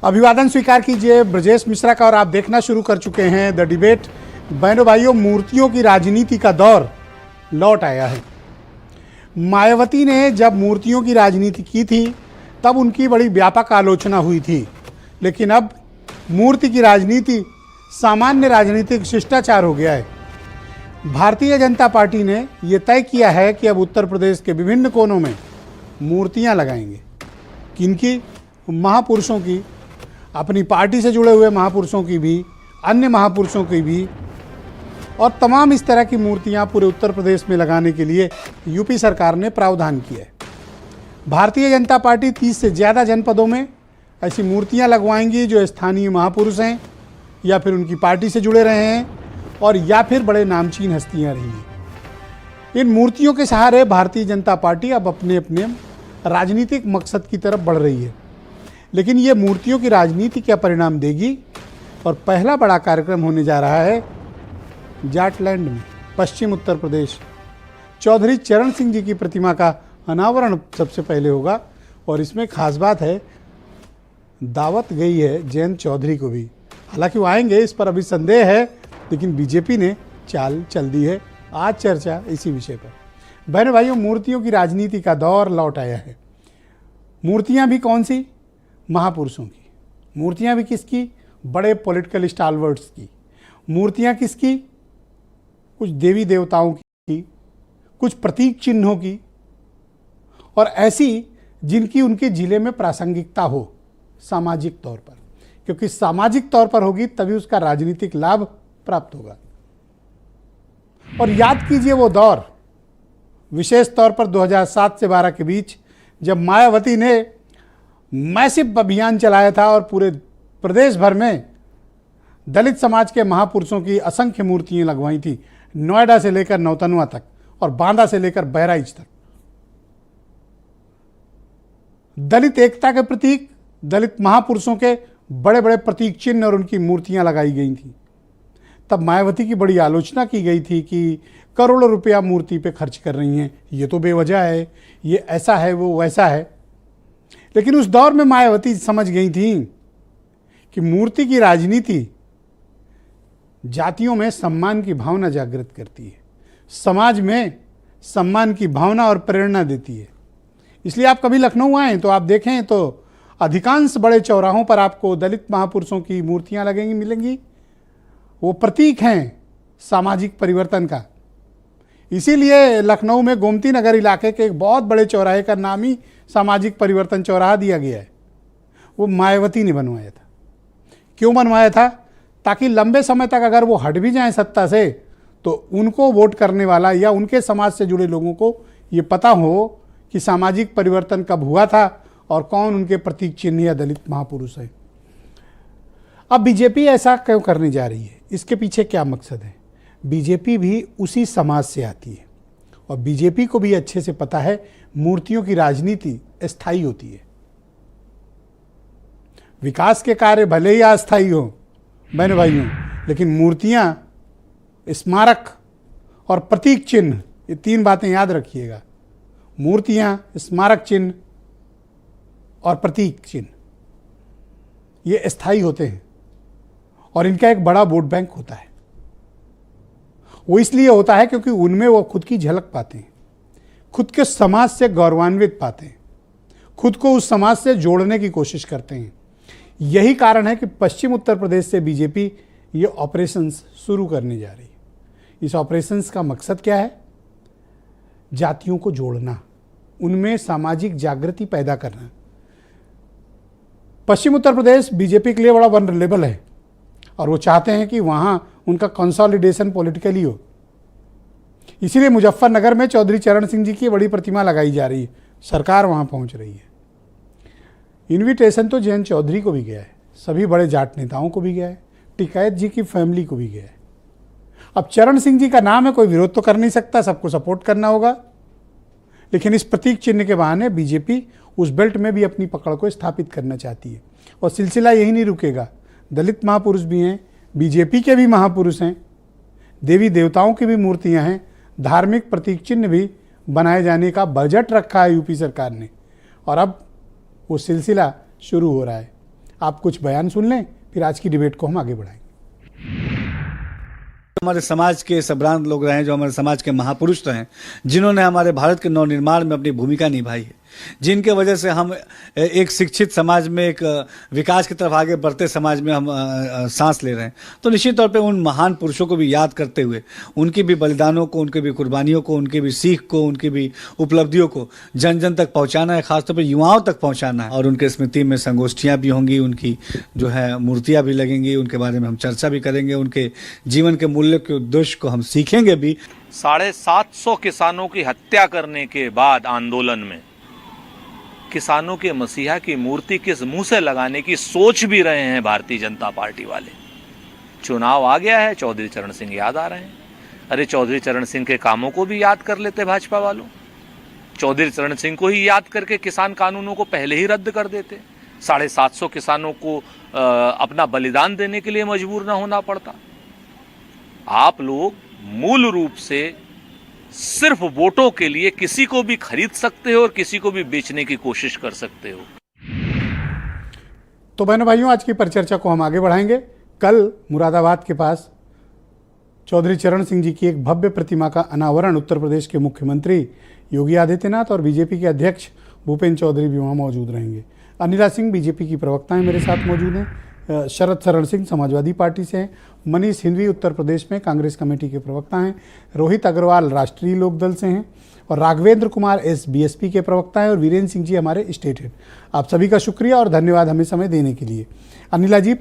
अभिवादन स्वीकार कीजिए ब्रजेश मिश्रा का। और आप देखना शुरू कर चुके हैं द डिबेट। बहनों भाइयों, मूर्तियों की राजनीति का दौर लौट आया है। मायावती ने जब मूर्तियों की राजनीति की थी तब उनकी बड़ी व्यापक आलोचना हुई थी, लेकिन अब मूर्ति की राजनीति सामान्य राजनीतिक शिष्टाचार हो गया है। भारतीय जनता पार्टी ने यह तय किया है कि अब उत्तर प्रदेश के विभिन्न कोनों में मूर्तियां लगाएंगे। किनकी? महापुरुषों की, अपनी पार्टी से जुड़े हुए महापुरुषों की भी, अन्य महापुरुषों की भी, और तमाम इस तरह की मूर्तियां पूरे उत्तर प्रदेश में लगाने के लिए यूपी सरकार ने प्रावधान किया है। भारतीय जनता पार्टी 30 से ज़्यादा जनपदों में ऐसी मूर्तियां लगवाएंगी जो स्थानीय महापुरुष हैं या फिर उनकी पार्टी से जुड़े रहे हैं और या फिर बड़े नामचीन हस्तियां रही हैं। इन मूर्तियों के सहारे भारतीय जनता पार्टी अब अपने अपने राजनीतिक मकसद की तरफ बढ़ रही है। लेकिन ये मूर्तियों की राजनीति क्या परिणाम देगी? और पहला बड़ा कार्यक्रम होने जा रहा है जाटलैंड में, पश्चिम उत्तर प्रदेश। चौधरी चरण सिंह जी की प्रतिमा का अनावरण सबसे पहले होगा और इसमें खास बात है, दावत गई है जयंत चौधरी को भी। हालांकि वो आएंगे, इस पर अभी संदेह है, लेकिन बीजेपी ने चाल चल दी है। आज चर्चा इसी विषय पर। बहनों भाइयों, मूर्तियों की राजनीति का दौर लौट आया है। मूर्तियां भी कौन सी? महापुरुषों की। मूर्तियां भी किसकी? बड़े पॉलिटिकल स्टालवर्ड्स की। मूर्तियां किसकी? कुछ देवी देवताओं की, कुछ प्रतीक चिन्हों की, और ऐसी जिनकी उनके जिले में प्रासंगिकता हो सामाजिक तौर पर, क्योंकि सामाजिक तौर पर होगी तभी उसका राजनीतिक लाभ प्राप्त होगा। और याद कीजिए वो दौर, विशेष तौर पर 2007 से 12 के बीच, जब मायावती ने मैसिव अभियान चलाया था और पूरे प्रदेश भर में दलित समाज के महापुरुषों की असंख्य मूर्तियां लगवाई थी, नोएडा से लेकर नौतनवा तक और बांदा से लेकर बहराइच तक। दलित एकता के प्रतीक, दलित महापुरुषों के बड़े बड़े प्रतीक चिन्ह और उनकी मूर्तियां लगाई गई थी। तब मायावती की बड़ी आलोचना की गई थी कि करोड़ों रुपया मूर्ति पे खर्च कर रही हैं, ये तो बेवजह है, ये ऐसा है, वो वैसा है। लेकिन उस दौर में मायावती समझ गई थी कि मूर्ति की राजनीति जातियों में सम्मान की भावना जागृत करती है, समाज में सम्मान की भावना और प्रेरणा देती है। इसलिए आप कभी लखनऊ आएँ तो आप देखें तो अधिकांश बड़े चौराहों पर आपको दलित महापुरुषों की मूर्तियां लगेंगी, मिलेंगी। वो प्रतीक हैं सामाजिक परिवर्तन का। इसीलिए लखनऊ में गोमती नगर इलाके के एक बहुत बड़े चौराहे का नाम ही सामाजिक परिवर्तन चौराहा दिया गया है। वो मायावती ने बनवाया था। क्यों बनवाया था? ताकि लंबे समय तक अगर वो हट भी जाएं सत्ता से तो उनको वोट करने वाला या उनके समाज से जुड़े लोगों को ये पता हो कि सामाजिक परिवर्तन कब हुआ था और कौन उनके प्रतीक चिन्ह या दलित महापुरुष है। अब बीजेपी ऐसा क्यों करने जा रही है? इसके पीछे क्या मकसद है? बीजेपी भी उसी समाज से आती है और बीजेपी को भी अच्छे से पता है मूर्तियों की राजनीति अस्थायी होती है। विकास के कार्य भले ही अस्थायी हो बहनों भाइयों, लेकिन मूर्तियां, स्मारक और प्रतीक चिन्ह, ये तीन बातें याद रखिएगा। मूर्तियां, स्मारक चिन्ह और प्रतीक चिन्ह, ये अस्थायी होते हैं और इनका एक बड़ा वोट बैंक होता है। वो इसलिए होता है क्योंकि उनमें वो खुद की झलक पाते हैं, खुद के समाज से गौरवान्वित पाते हैं, खुद को उस समाज से जोड़ने की कोशिश करते हैं। यही कारण है कि पश्चिम उत्तर प्रदेश से बीजेपी ये ऑपरेशंस शुरू करने जा रही है। इस ऑपरेशंस का मकसद क्या है? जातियों को जोड़ना, उनमें सामाजिक जागृति पैदा करना। पश्चिम उत्तर प्रदेश बीजेपी के लिए बड़ा वनरेबल है और वो चाहते हैं कि वहाँ उनका कंसोलिडेशन पॉलिटिकली हो। इसीलिए मुजफ्फरनगर में चौधरी चरण सिंह जी की बड़ी प्रतिमा लगाई जा रही है, सरकार वहाँ पहुँच रही है। इनविटेशन तो जयंत चौधरी को भी गया है, सभी बड़े जाट नेताओं को भी गया है, टिकैत जी की फैमिली को भी गया है। अब चरण सिंह जी का नाम है, कोई विरोध तो कर नहीं सकता, सबको सपोर्ट करना होगा। लेकिन इस प्रतीक चिन्ह के बहाने बीजेपी उस बेल्ट में भी अपनी पकड़ को स्थापित करना चाहती है और सिलसिला यही नहीं रुकेगा। दलित महापुरुष भी हैं, बीजेपी के भी महापुरुष हैं, देवी देवताओं की भी मूर्तियां हैं, धार्मिक प्रतीक चिन्ह भी बनाए जाने का बजट रखा है यूपी सरकार ने और अब वो सिलसिला शुरू हो रहा है। आप कुछ बयान सुन लें, फिर आज की डिबेट को हम आगे बढ़ाएंगे। हमारे समाज के सम्राट लोग रहे हैं, जो हमारे समाज के महापुरुष रहे हैं, जिन्होंने हमारे भारत के नवनिर्माण में अपनी भूमिका निभाई है, जिनके वजह से हम एक शिक्षित समाज में, एक विकास की तरफ आगे बढ़ते समाज में हम सांस ले रहे हैं। तो निश्चित तौर पे उन महान पुरुषों को भी याद करते हुए, उनकी भी बलिदानों को, उनकी भी कुर्बानियों को, उनकी भी सीख को, उनकी भी उपलब्धियों को जन जन तक पहुंचाना है, खासतौर पर युवाओं तक पहुंचाना है। और उनके स्मृति में संगोष्ठियाँ भी होंगी, उनकी जो है मूर्तियाँ भी लगेंगी, उनके बारे में हम चर्चा भी करेंगे, उनके जीवन के मूल्य के उद्देश्य को हम सीखेंगे भी। 750 किसानों की हत्या करने के बाद आंदोलन में किसानों के मसीहा की मूर्ति किस मुंह से लगाने की सोच भी रहे हैं भारतीय जनता पार्टी वाले। चुनाव आ गया है, चौधरी चरण सिंह याद आ रहे हैं। अरे चौधरी चरण सिंह के कामों को भी याद कर लेते भाजपा वालों। चौधरी चरण सिंह को ही याद करके किसान कानूनों को पहले ही रद्द कर देते, 750 किसानों को अपना बलिदान देने के लिए मजबूर ना होना पड़ता। आप लोग मूल रूप से सिर्फ वोटों के लिए किसी को भी खरीद सकते हो और किसी को भी बेचने की कोशिश कर सकते हो। तो बहनों भाइयों, आज की परिचर्चा को हम आगे बढ़ाएंगे। कल मुरादाबाद के पास चौधरी चरण सिंह जी की एक भव्य प्रतिमा का अनावरण उत्तर प्रदेश के मुख्यमंत्री योगी आदित्यनाथ और बीजेपी के अध्यक्ष भूपेंद्र चौधरी भी वहाँ मौजूद रहेंगे। अनिला सिंह बीजेपी की प्रवक्ता हैं, मेरे साथ मौजूद हैं। शरद शरण सिंह समाजवादी पार्टी से हैं। मनीष हिंदवी उत्तर प्रदेश में कांग्रेस कमेटी के प्रवक्ता हैं। रोहित अग्रवाल राष्ट्रीय लोकदल से हैं और राघवेंद्र कुमार एस बीएसपी के प्रवक्ता हैं और वीरेंद्र सिंह जी हमारे स्टेट हेड। आप सभी का शुक्रिया और धन्यवाद हमें समय देने के लिए। अनिला जी,